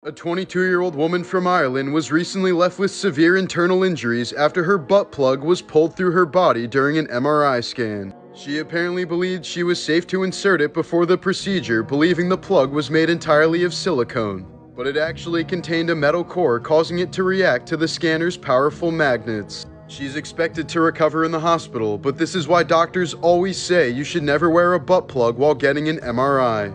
A 22-year-old woman from Ireland was recently left with severe internal injuries after her butt plug was pulled through her body during an MRI scan. She apparently believed she was safe to insert it before the procedure, believing the plug was made entirely of silicone. But it actually contained a metal core, causing it to react to the scanner's powerful magnets. She's expected to recover in the hospital, but this is why doctors always say you should never wear a butt plug while getting an MRI.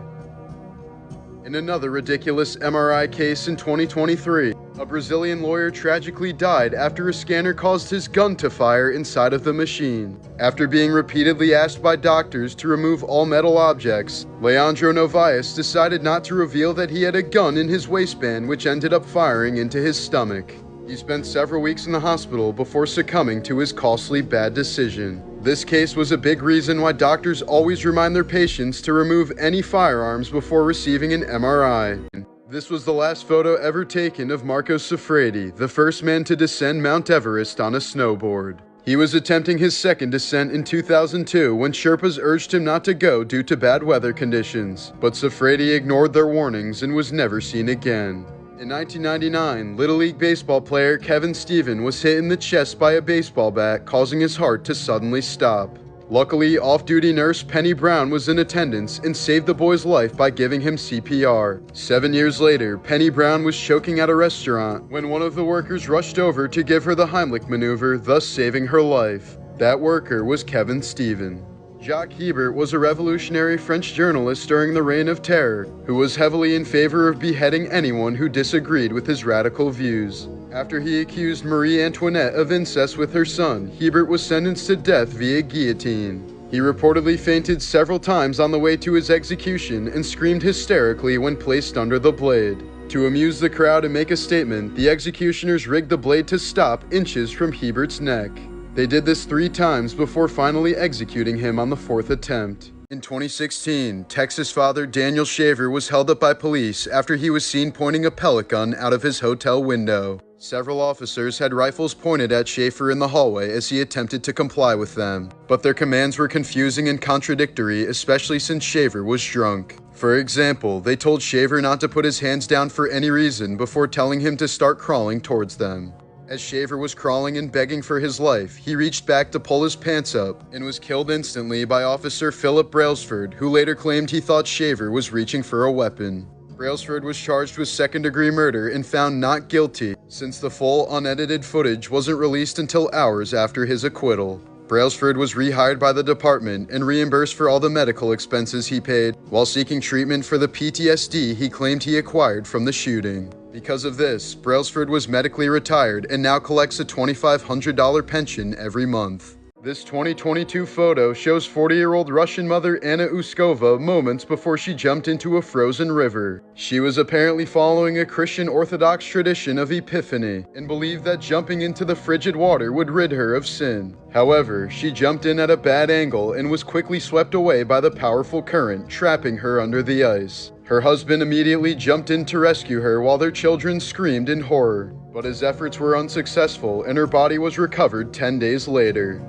In another ridiculous MRI case in 2023, a Brazilian lawyer tragically died after a scanner caused his gun to fire inside of the machine. After being repeatedly asked by doctors to remove all metal objects, Leandro Novaes decided not to reveal that he had a gun in his waistband, which ended up firing into his stomach. He spent several weeks in the hospital before succumbing to his costly bad decision. This case was a big reason why doctors always remind their patients to remove any firearms before receiving an MRI. This was the last photo ever taken of Marco Siffredi, the first man to descend Mount Everest on a snowboard. He was attempting his second descent in 2002 when Sherpas urged him not to go due to bad weather conditions, but Siffredi ignored their warnings and was never seen again. In 1999, Little League baseball player Kevin Stephen was hit in the chest by a baseball bat, causing his heart to suddenly stop. Luckily, off-duty nurse Penny Brown was in attendance and saved the boy's life by giving him CPR. 7 years later, Penny Brown was choking at a restaurant when one of the workers rushed over to give her the Heimlich maneuver, thus saving her life. That worker was Kevin Stephen. Jacques Hebert was a revolutionary French journalist during the Reign of Terror, who was heavily in favor of beheading anyone who disagreed with his radical views. After he accused Marie Antoinette of incest with her son, Hebert was sentenced to death via guillotine. He reportedly fainted several times on the way to his execution and screamed hysterically when placed under the blade. To amuse the crowd and make a statement, the executioners rigged the blade to stop inches from Hebert's neck. They did this 3 times before finally executing him on the 4th attempt. In 2016, Texas father Daniel Shaver was held up by police after he was seen pointing a pellet gun out of his hotel window. Several officers had rifles pointed at Schaefer in the hallway as he attempted to comply with them, but their commands were confusing and contradictory, especially since Shaver was drunk. For example, they told Shaver not to put his hands down for any reason before telling him to start crawling towards them. As Shaver was crawling and begging for his life, he reached back to pull his pants up and was killed instantly by Officer Philip Brailsford, who later claimed he thought Shaver was reaching for a weapon. Brailsford was charged with second-degree murder and found not guilty, since the full unedited footage wasn't released until hours after his acquittal. Brailsford was rehired by the department and reimbursed for all the medical expenses he paid while seeking treatment for the PTSD he claimed he acquired from the shooting. Because of this, Brailsford was medically retired and now collects a $2,500 pension every month. This 2022 photo shows 40-year-old Russian mother Anna Uskova moments before she jumped into a frozen river. She was apparently following a Christian Orthodox tradition of Epiphany and believed that jumping into the frigid water would rid her of sin. However, she jumped in at a bad angle and was quickly swept away by the powerful current, trapping her under the ice. Her husband immediately jumped in to rescue her while their children screamed in horror, but his efforts were unsuccessful and her body was recovered 10 days later.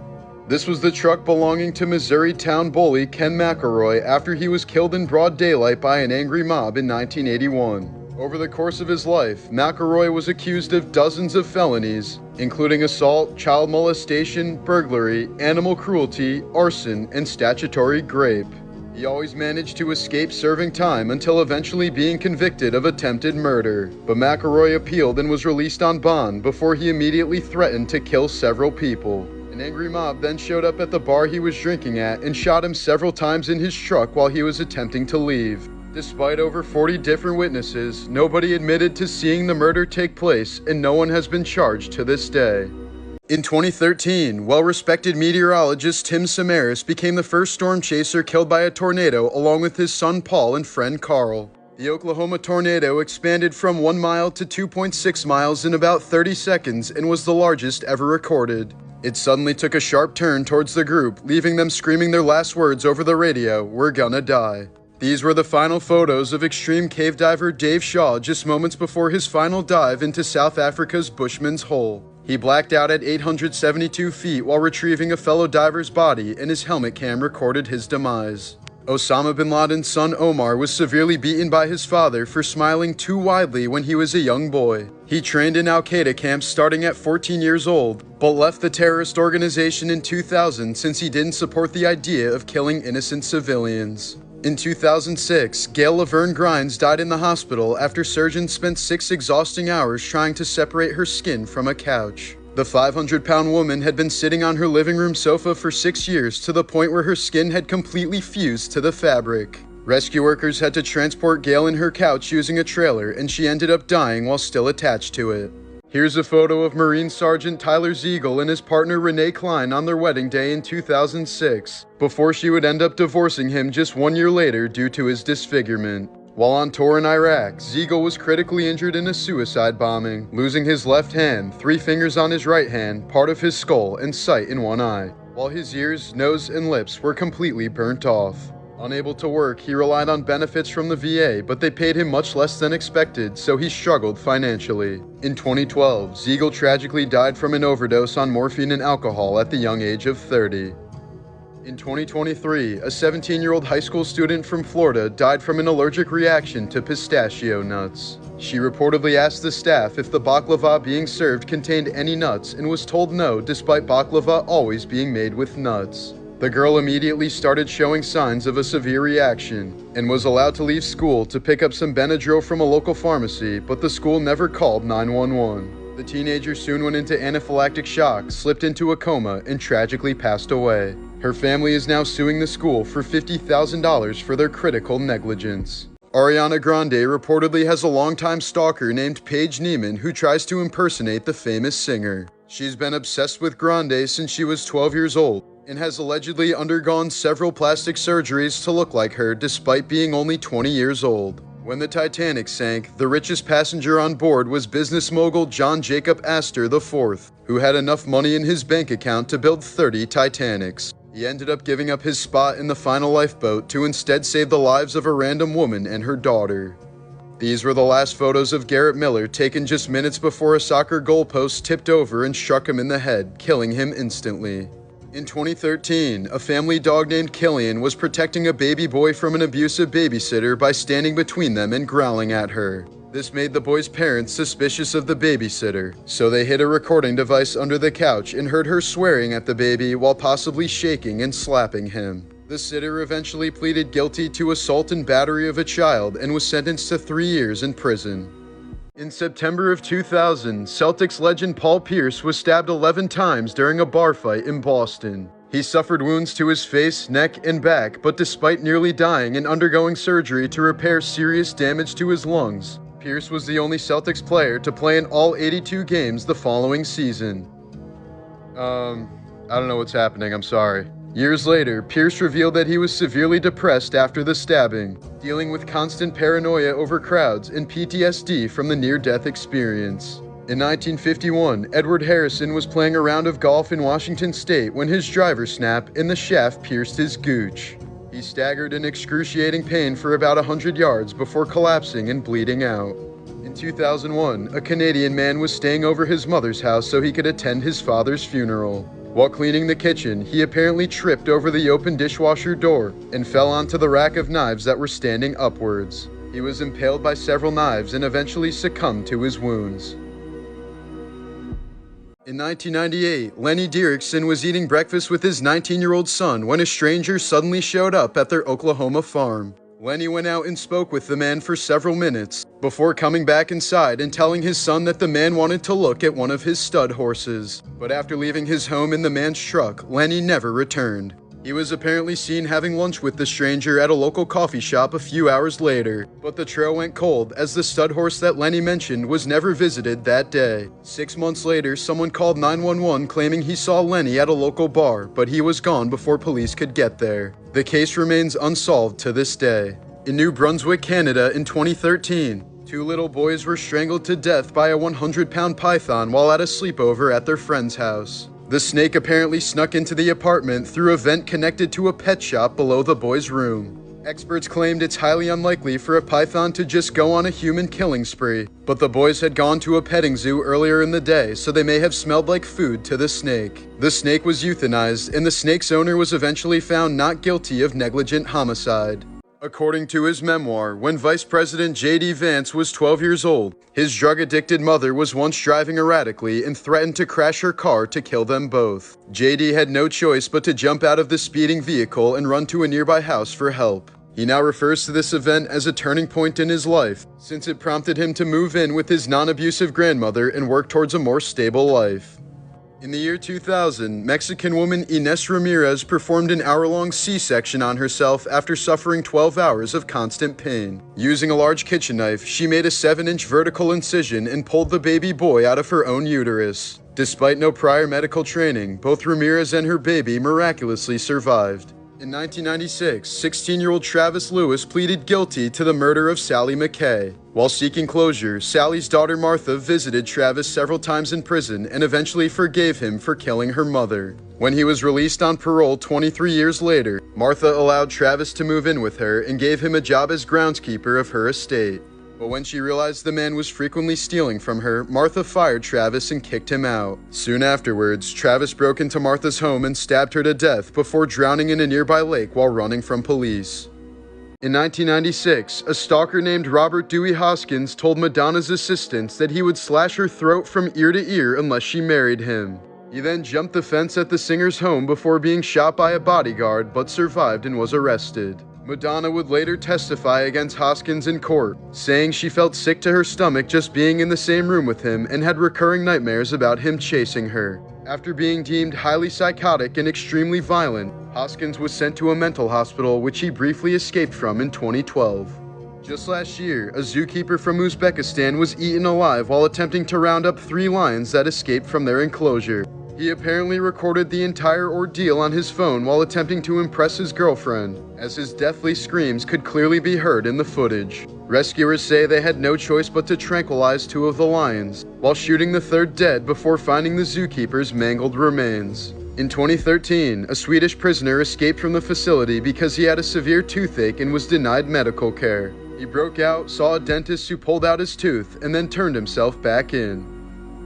This was the truck belonging to Missouri town bully Ken McElroy after he was killed in broad daylight by an angry mob in 1981. Over the course of his life, McElroy was accused of dozens of felonies, including assault, child molestation, burglary, animal cruelty, arson, and statutory grape. He always managed to escape serving time until eventually being convicted of attempted murder, but McElroy appealed and was released on bond before he immediately threatened to kill several people. An angry mob then showed up at the bar he was drinking at and shot him several times in his truck while he was attempting to leave. Despite over 40 different witnesses, nobody admitted to seeing the murder take place and no one has been charged to this day. In 2013, well-respected meteorologist Tim Samaras became the first storm chaser killed by a tornado along with his son Paul and friend Carl. The Oklahoma tornado expanded from 1 mile to 2.6 miles in about 30 seconds and was the largest ever recorded. It suddenly took a sharp turn towards the group, leaving them screaming their last words over the radio, "We're gonna die." These were the final photos of extreme cave diver Dave Shaw just moments before his final dive into South Africa's Bushman's Hole. He blacked out at 872 feet while retrieving a fellow diver's body, and his helmet cam recorded his demise. Osama bin Laden's son Omar was severely beaten by his father for smiling too widely when he was a young boy. He trained in Al-Qaeda camps starting at 14 years old, but left the terrorist organization in 2000 since he didn't support the idea of killing innocent civilians. In 2006, Gail Laverne Grimes died in the hospital after surgeons spent 6 exhausting hours trying to separate her skin from a couch. The 500-pound woman had been sitting on her living room sofa for 6 years to the point where her skin had completely fused to the fabric. Rescue workers had to transport Gail in her couch using a trailer, and she ended up dying while still attached to it. Here's a photo of Marine Sergeant Tyler Ziegel and his partner Renee Klein on their wedding day in 2006, before she would end up divorcing him just 1 year later due to his disfigurement. While on tour in Iraq, Ziegel was critically injured in a suicide bombing, losing his left hand, 3 fingers on his right hand, part of his skull, and sight in one eye, while his ears, nose, and lips were completely burnt off. Unable to work, he relied on benefits from the VA, but they paid him much less than expected, so he struggled financially. In 2012, Ziegel tragically died from an overdose on morphine and alcohol at the young age of 30. In 2023, a 17-year-old high school student from Florida died from an allergic reaction to pistachio nuts. She reportedly asked the staff if the baklava being served contained any nuts and was told no, despite baklava always being made with nuts. The girl immediately started showing signs of a severe reaction and was allowed to leave school to pick up some Benadryl from a local pharmacy, but the school never called 911. The teenager soon went into anaphylactic shock, slipped into a coma, and tragically passed away. Her family is now suing the school for $50,000 for their critical negligence. Ariana Grande reportedly has a longtime stalker named Paige Neiman who tries to impersonate the famous singer. She's been obsessed with Grande since she was 12 years old and has allegedly undergone several plastic surgeries to look like her despite being only 20 years old. When the Titanic sank, the richest passenger on board was business mogul John Jacob Astor IV, who had enough money in his bank account to build 30 Titanics. He ended up giving up his spot in the final lifeboat to instead save the lives of a random woman and her daughter. These were the last photos of Garrett Miller, taken just minutes before a soccer goalpost tipped over and struck him in the head, killing him instantly. In 2013, a family dog named Killian was protecting a baby boy from an abusive babysitter by standing between them and growling at her. This made the boy's parents suspicious of the babysitter, so they hid a recording device under the couch and heard her swearing at the baby while possibly shaking and slapping him. The sitter eventually pleaded guilty to assault and battery of a child and was sentenced to 3 years in prison. In September of 2000, Celtics legend Paul Pierce was stabbed 11 times during a bar fight in Boston. He suffered wounds to his face, neck, and back, but despite nearly dying and undergoing surgery to repair serious damage to his lungs, Pierce was the only Celtics player to play in all 82 games the following season. I don't know what's happening, I'm sorry. Years later, Pierce revealed that he was severely depressed after the stabbing, dealing with constant paranoia over crowds and PTSD from the near-death experience. In 1951, Edward Harrison was playing a round of golf in Washington State when his driver snapped and the shaft pierced his gooch. He staggered in excruciating pain for about 100 yards before collapsing and bleeding out. In 2001, a Canadian man was staying over his mother's house so he could attend his father's funeral. While cleaning the kitchen, he apparently tripped over the open dishwasher door and fell onto the rack of knives that were standing upwards. He was impaled by several knives and eventually succumbed to his wounds. In 1998, Lenny Dieriksen was eating breakfast with his 19-year-old son when a stranger suddenly showed up at their Oklahoma farm. Lenny went out and spoke with the man for several minutes, before coming back inside and telling his son that the man wanted to look at one of his stud horses. But after leaving his home in the man's truck, Lenny never returned. He was apparently seen having lunch with the stranger at a local coffee shop a few hours later, but the trail went cold as the stud horse that Lenny mentioned was never visited that day. 6 months later, someone called 911 claiming he saw Lenny at a local bar, but he was gone before police could get there. The case remains unsolved to this day. In New Brunswick, Canada in 2013, 2 little boys were strangled to death by a 100-pound python while at a sleepover at their friend's house. The snake apparently snuck into the apartment through a vent connected to a pet shop below the boys' room. Experts claimed it's highly unlikely for a python to just go on a human killing spree, but the boys had gone to a petting zoo earlier in the day, so they may have smelled like food to the snake. The snake was euthanized, and the snake's owner was eventually found not guilty of negligent homicide. According to his memoir, when Vice President J.D. Vance was 12 years old, his drug-addicted mother was once driving erratically and threatened to crash her car to kill them both. J.D. had no choice but to jump out of the speeding vehicle and run to a nearby house for help. He now refers to this event as a turning point in his life, since it prompted him to move in with his non-abusive grandmother and work towards a more stable life. In the year 2000, Mexican woman Ines Ramirez performed an hour-long C-section on herself after suffering 12 hours of constant pain. Using a large kitchen knife, she made a 7-inch vertical incision and pulled the baby boy out of her own uterus. Despite no prior medical training, both Ramirez and her baby miraculously survived. In 1996, 16-year-old Travis Lewis pleaded guilty to the murder of Sally McKay. While seeking closure, Sally's daughter Martha visited Travis several times in prison and eventually forgave him for killing her mother. When he was released on parole 23 years later, Martha allowed Travis to move in with her and gave him a job as groundskeeper of her estate. But when she realized the man was frequently stealing from her, Martha fired Travis and kicked him out. Soon afterwards, Travis broke into Martha's home and stabbed her to death before drowning in a nearby lake while running from police. In 1996, a stalker named Robert Dewey Hoskins told Madonna's assistants that he would slash her throat from ear to ear unless she married him. He then jumped the fence at the singer's home before being shot by a bodyguard, but survived and was arrested. Madonna would later testify against Hoskins in court, saying she felt sick to her stomach just being in the same room with him and had recurring nightmares about him chasing her. After being deemed highly psychotic and extremely violent, Hoskins was sent to a mental hospital which he briefly escaped from in 2012. Just last year, a zookeeper from Uzbekistan was eaten alive while attempting to round up 3 lions that escaped from their enclosure. He apparently recorded the entire ordeal on his phone while attempting to impress his girlfriend, as his deathly screams could clearly be heard in the footage. Rescuers say they had no choice but to tranquilize 2 of the lions, while shooting the 3rd dead before finding the zookeeper's mangled remains. In 2013, a Swedish prisoner escaped from the facility because he had a severe toothache and was denied medical care. He broke out, saw a dentist who pulled out his tooth, and then turned himself back in.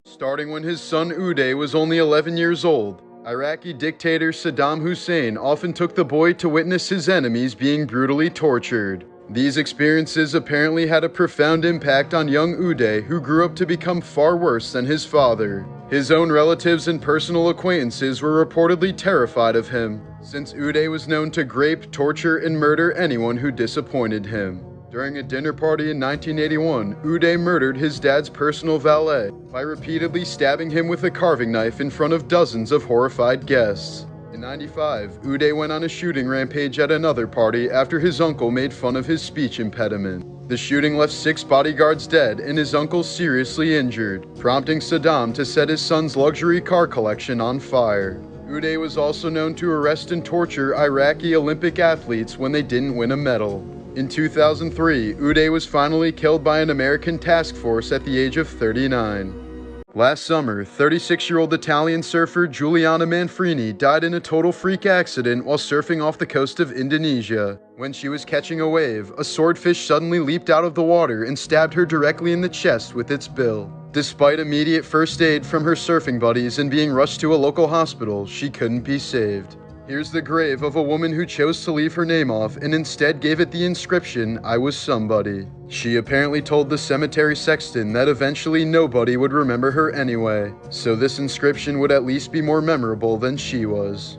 Starting when his son Uday was only 11 years old, Iraqi dictator Saddam Hussein often took the boy to witness his enemies being brutally tortured. These experiences apparently had a profound impact on young Uday, who grew up to become far worse than his father. His own relatives and personal acquaintances were reportedly terrified of him, since Uday was known to grape, torture, and murder anyone who disappointed him. During a dinner party in 1981, Uday murdered his dad's personal valet by repeatedly stabbing him with a carving knife in front of dozens of horrified guests. In 1995, Uday went on a shooting rampage at another party after his uncle made fun of his speech impediment. The shooting left 6 bodyguards dead and his uncle seriously injured, prompting Saddam to set his son's luxury car collection on fire. Uday was also known to arrest and torture Iraqi Olympic athletes when they didn't win a medal. In 2003, Uday was finally killed by an American task force at the age of 39. Last summer, 36-year-old Italian surfer Giuliana Manfrini died in a total freak accident while surfing off the coast of Indonesia. When she was catching a wave, a swordfish suddenly leaped out of the water and stabbed her directly in the chest with its bill. Despite immediate first aid from her surfing buddies and being rushed to a local hospital, she couldn't be saved. Here's the grave of a woman who chose to leave her name off and instead gave it the inscription, "I was somebody." She apparently told the cemetery sexton that eventually nobody would remember her anyway, so this inscription would at least be more memorable than she was.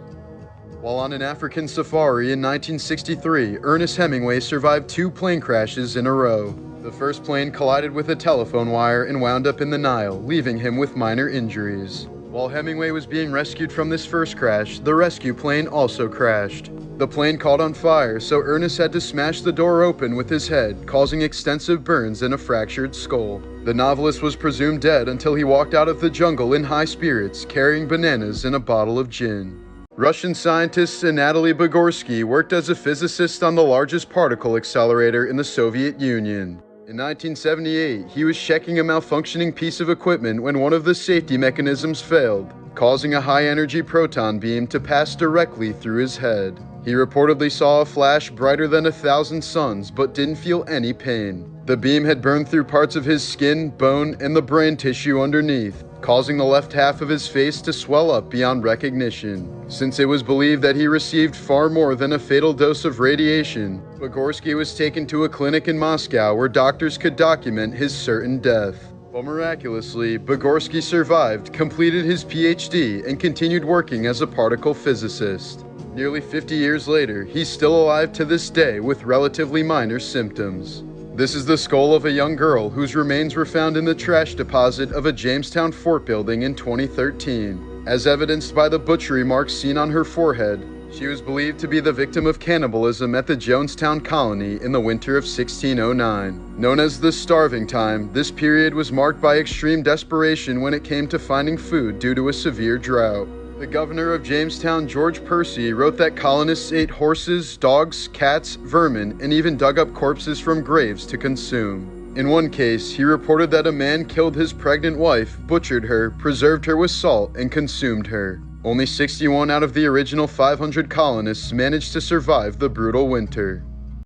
While on an African safari in 1963, Ernest Hemingway survived 2 plane crashes in a row. The first plane collided with a telephone wire and wound up in the Nile, leaving him with minor injuries. While Hemingway was being rescued from this first crash, the rescue plane also crashed. The plane caught on fire, so Ernest had to smash the door open with his head, causing extensive burns and a fractured skull. The novelist was presumed dead until he walked out of the jungle in high spirits, carrying bananas and a bottle of gin. Russian scientist Anatoly Bogorsky worked as a physicist on the largest particle accelerator in the Soviet Union. In 1978, he was checking a malfunctioning piece of equipment when one of the safety mechanisms failed, causing a high-energy proton beam to pass directly through his head. He reportedly saw a flash brighter than 1,000 suns, but didn't feel any pain. The beam had burned through parts of his skin, bone, and the brain tissue underneath, causing the left half of his face to swell up beyond recognition. Since it was believed that he received far more than a fatal dose of radiation, Bugorsky was taken to a clinic in Moscow where doctors could document his certain death. But miraculously, Bugorsky survived, completed his PhD, and continued working as a particle physicist. Nearly 50 years later, he's still alive to this day with relatively minor symptoms. This is the skull of a young girl whose remains were found in the trash deposit of a Jamestown fort building in 2013. As evidenced by the butchery marks seen on her forehead, she was believed to be the victim of cannibalism at the Jonestown colony in the winter of 1609. Known as the Starving Time, this period was marked by extreme desperation when it came to finding food due to a severe drought. The governor of Jamestown, George Percy, wrote that colonists ate horses, dogs, cats, vermin, and even dug up corpses from graves to consume. In one case, he reported that a man killed his pregnant wife, butchered her, preserved her with salt, and consumed her. Only 61 out of the original 500 colonists managed to survive the brutal winter.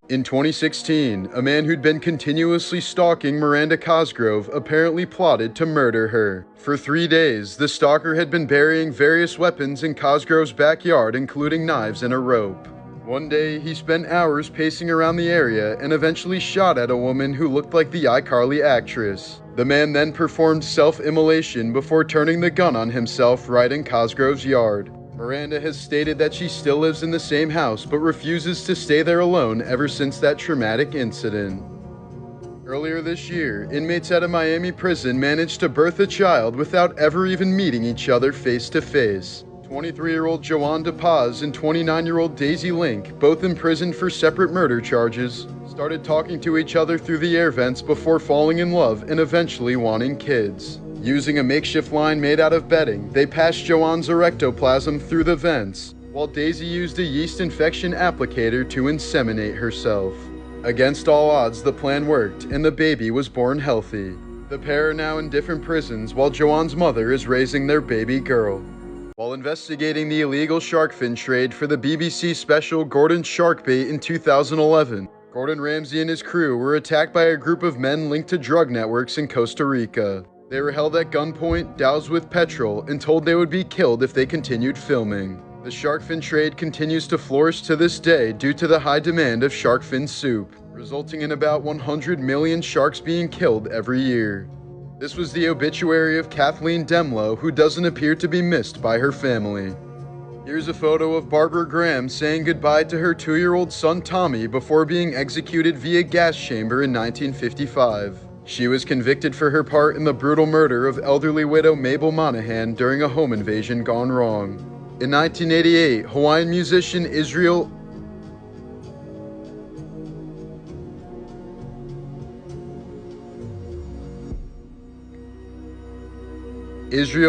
In 2016, a man who'd been continuously stalking Miranda Cosgrove apparently plotted to murder her. For 3 days, the stalker had been burying various weapons in Cosgrove's backyard, including knives and a rope. One day, he spent hours pacing around the area and eventually shot at a woman who looked like the iCarly actress. The man then performed self-immolation before turning the gun on himself right in Cosgrove's yard. Miranda has stated that she still lives in the same house but refuses to stay there alone ever since that traumatic incident. Earlier this year, inmates at a Miami prison managed to birth a child without ever even meeting each other face to face. 23-year-old Joanne DePaz and 29-year-old Daisy Link, both imprisoned for separate murder charges, started talking to each other through the air vents before falling in love and eventually wanting kids. Using a makeshift line made out of bedding, they passed Joanne's erectoplasm through the vents, while Daisy used a yeast infection applicator to inseminate herself. Against all odds, the plan worked, and the baby was born healthy. The pair are now in different prisons, while Joanne's mother is raising their baby girl. While investigating the illegal shark fin trade for the BBC special Gordon's Sharkbait in 2011, Gordon Ramsay and his crew were attacked by a group of men linked to drug networks in Costa Rica. They were held at gunpoint, doused with petrol, and told they would be killed if they continued filming. The shark fin trade continues to flourish to this day due to the high demand of shark fin soup, resulting in about 100 million sharks being killed every year. This was the obituary of Kathleen Demlow, who doesn't appear to be missed by her family. Here's a photo of Barbara Graham saying goodbye to her 2-year-old son Tommy before being executed via gas chamber in 1955. She was convicted for her part in the brutal murder of elderly widow Mabel Monahan during a home invasion gone wrong. In 1988, Hawaiian musician Israel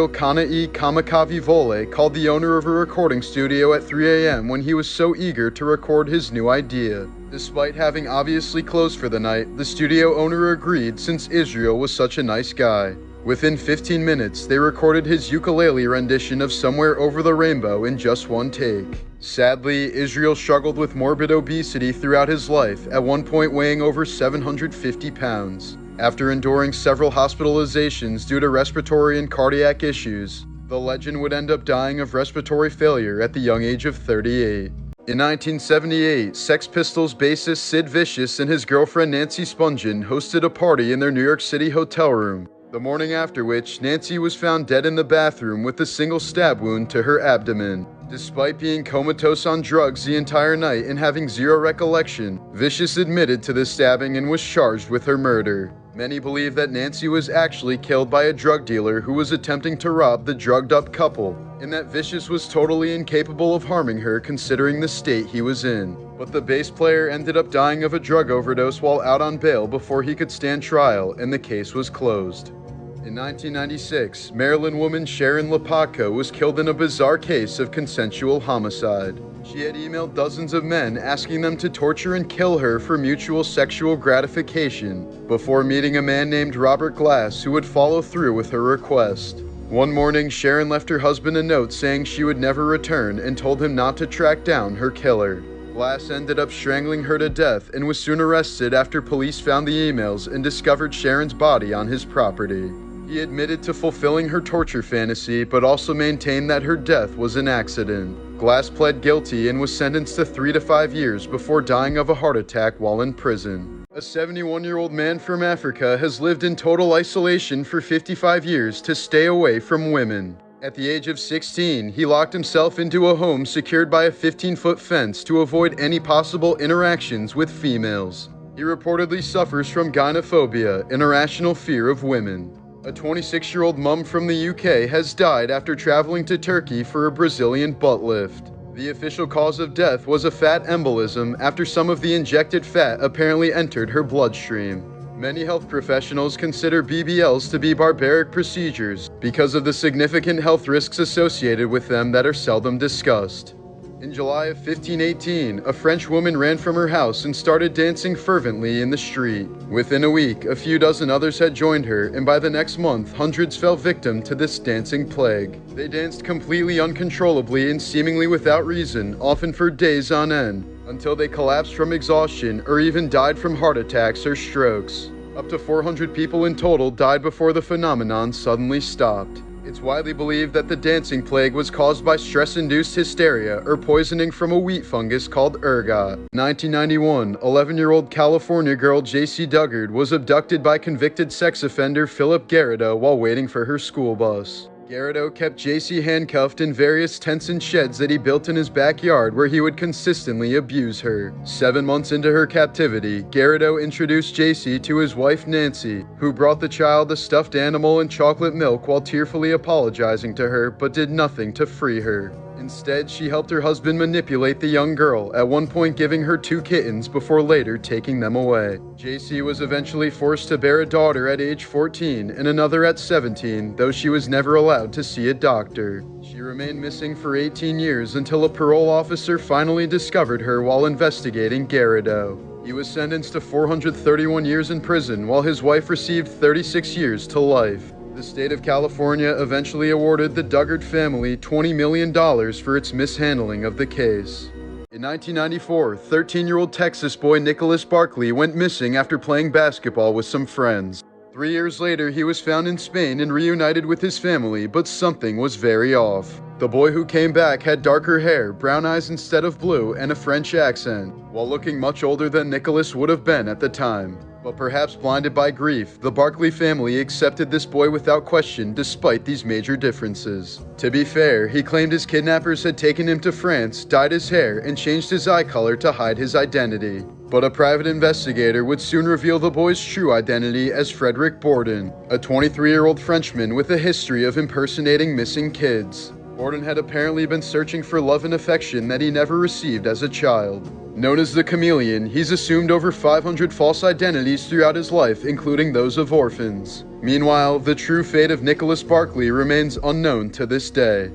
Kana'i Kamakawi Vole called the owner of a recording studio at 3 a.m. when he was so eager to record his new idea. Despite having obviously closed for the night, the studio owner agreed since Israel was such a nice guy. Within 15 minutes, they recorded his ukulele rendition of Somewhere Over the Rainbow in just one take. Sadly, Israel struggled with morbid obesity throughout his life, at one point weighing over 750 pounds. After enduring several hospitalizations due to respiratory and cardiac issues, the legend would end up dying of respiratory failure at the young age of 38. In 1978, Sex Pistols bassist Sid Vicious and his girlfriend Nancy Spungen hosted a party in their New York City hotel room, the morning after which Nancy was found dead in the bathroom with a single stab wound to her abdomen. Despite being comatose on drugs the entire night and having zero recollection, Vicious admitted to the stabbing and was charged with her murder. Many believe that Nancy was actually killed by a drug dealer who was attempting to rob the drugged-up couple, and that Vicious was totally incapable of harming her considering the state he was in. But the bass player ended up dying of a drug overdose while out on bail before he could stand trial, and the case was closed. In 1996, Maryland woman Sharon Lapaka was killed in a bizarre case of consensual homicide. She had emailed dozens of men asking them to torture and kill her for mutual sexual gratification before meeting a man named Robert Glass who would follow through with her request. One morning, Sharon left her husband a note saying she would never return and told him not to track down her killer. Glass ended up strangling her to death and was soon arrested after police found the emails and discovered Sharon's body on his property. He admitted to fulfilling her torture fantasy, but also maintained that her death was an accident. Glass pled guilty and was sentenced to 3 to 5 years before dying of a heart attack while in prison. A 71-year-old man from Africa has lived in total isolation for 55 years to stay away from women. At the age of 16, he locked himself into a home secured by a 15-foot fence to avoid any possible interactions with females. He reportedly suffers from gynophobia, an irrational fear of women. A 26-year-old mum from the UK has died after traveling to Turkey for a Brazilian butt lift. The official cause of death was a fat embolism after some of the injected fat apparently entered her bloodstream. Many health professionals consider BBLs to be barbaric procedures because of the significant health risks associated with them that are seldom discussed. In July of 1518, a French woman ran from her house and started dancing fervently in the street. Within a week, a few dozen others had joined her, and by the next month, hundreds fell victim to this dancing plague. They danced completely uncontrollably and seemingly without reason, often for days on end, until they collapsed from exhaustion or even died from heart attacks or strokes. Up to 400 people in total died before the phenomenon suddenly stopped. It's widely believed that the dancing plague was caused by stress-induced hysteria or poisoning from a wheat fungus called ergot. 1991, 11-year-old California girl J.C. Duggard was abducted by convicted sex offender Philip Garrido while waiting for her school bus. Garrido kept J.C. handcuffed in various tents and sheds that he built in his backyard where he would consistently abuse her. 7 months into her captivity, Garrido introduced J.C. to his wife Nancy, who brought the child a stuffed animal and chocolate milk while tearfully apologizing to her, but did nothing to free her. Instead, she helped her husband manipulate the young girl, at one point giving her 2 kittens before later taking them away. JC was eventually forced to bear a daughter at age 14 and another at 17, though she was never allowed to see a doctor. She remained missing for 18 years until a parole officer finally discovered her while investigating Garrido. He was sentenced to 431 years in prison, while his wife received 36 years to life. The state of California eventually awarded the Duggard family $20 million for its mishandling of the case. In 1994, 13-year-old Texas boy Nicholas Barkley went missing after playing basketball with some friends. 3 years later, he was found in Spain and reunited with his family, but something was very off. The boy who came back had darker hair, brown eyes instead of blue, and a French accent, while looking much older than Nicholas would have been at the time. But perhaps blinded by grief, the Barkley family accepted this boy without question despite these major differences. To be fair, he claimed his kidnappers had taken him to France, dyed his hair, and changed his eye color to hide his identity. But a private investigator would soon reveal the boy's true identity as Frederick Bourdon, a 23-year-old Frenchman with a history of impersonating missing kids. Bourdon had apparently been searching for love and affection that he never received as a child. Known as the Chameleon, he's assumed over 500 false identities throughout his life, including those of orphans. Meanwhile, the true fate of Nicholas Barkley remains unknown to this day.